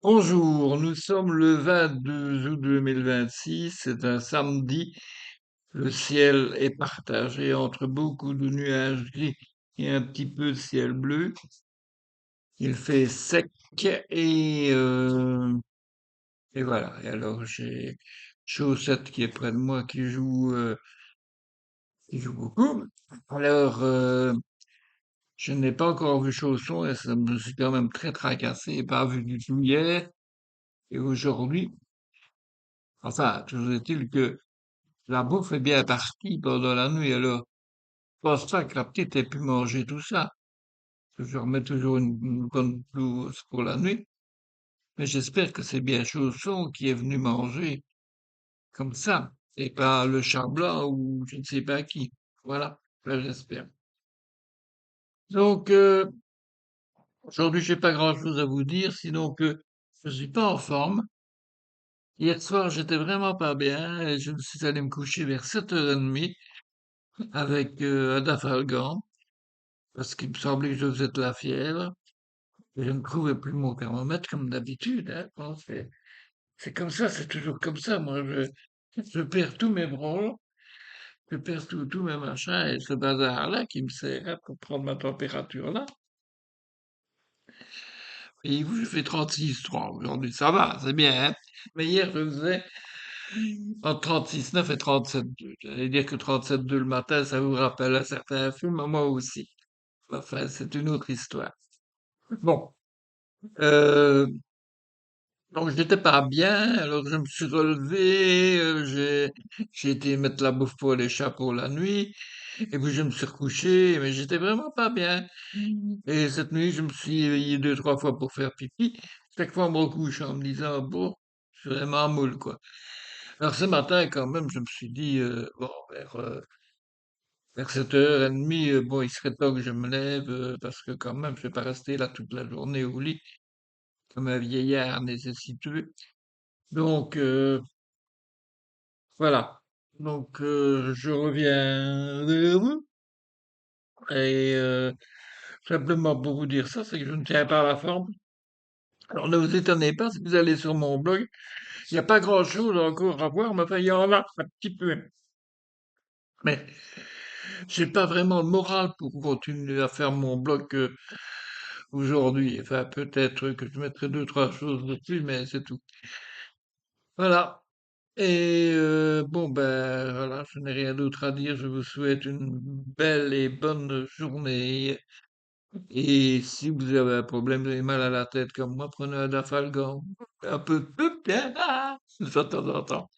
Bonjour, nous sommes le 22 août 2026, c'est un samedi. Le ciel est partagé entre beaucoup de nuages gris et un petit peu de ciel bleu. Il fait sec et, euh, et voilà. Et alors j'ai Chaussette qui est près de moi qui joue beaucoup. Alors je n'ai pas encore vu Chausson et ça me suis quand même très tracassé, pas vu du tout hier et aujourd'hui. Enfin, toujours est-il que la bouffe est bien partie pendant la nuit, alors je pense pas que la petite ait pu manger tout ça. Je remets toujours une bonne blouse pour la nuit, mais j'espère que c'est bien Chausson qui est venu manger comme ça, et pas le chat blanc ou je ne sais pas qui. Voilà, ça j'espère. Donc, aujourd'hui, j'ai pas grand-chose à vous dire, sinon que je suis pas en forme. Hier soir, j'étais vraiment pas bien, et je me suis allé me coucher vers 7h30 avec un dafalgan. Parce qu'il me semblait que je faisais de la fièvre. Et je ne trouvais plus mon thermomètre comme d'habitude. Hein. Bon, c'est comme ça, c'est toujours comme ça. Moi, je perds tous mes branles, je perds tous mes machins, et ce bazar-là qui me sert hein, pour prendre ma température là. Et vous, je fais 36,3 aujourd'hui, ça va, c'est bien. Hein. Mais hier, je faisais entre 36,9 et 37,2. J'allais dire que 37,2 le matin, ça vous rappelle un certain film, moi aussi. Enfin, c'est une autre histoire. Bon. Euh, Donc j'étais pas bien, alors je me suis relevé, j'ai été mettre la bouffe pour les chats pour la nuit, et puis je me suis recouché, mais j'étais vraiment pas bien. Et cette nuit, je me suis éveillé deux, trois fois pour faire pipi. Chaque fois, je me recouche en me disant, bon, je suis vraiment moule, quoi. Alors ce matin, quand même, je me suis dit, bon, vers 7h30, bon, il serait temps que je me lève, parce que quand même, je vais pas rester là toute la journée au lit, comme un vieillard nécessiteux. Donc, voilà. Donc, je reviens vers vous et simplement pour vous dire ça, c'est que je ne tiens pas la forme. Alors, ne vous étonnez pas si vous allez sur mon blog, il n'y a pas grand-chose encore à voir, mais enfin, il y en a un petit peu. Mais j'ai pas vraiment le moral pour continuer à faire mon blog aujourd'hui. Enfin, peut-être que je mettrai deux, trois choses dessus, mais c'est tout. Voilà. Et bon, ben voilà, je n'ai rien d'autre à dire. Je vous souhaite une belle et bonne journée. Et si vous avez un problème, vous avez mal à la tête comme moi, prenez un Dafalgan. Un peu de temps en temps.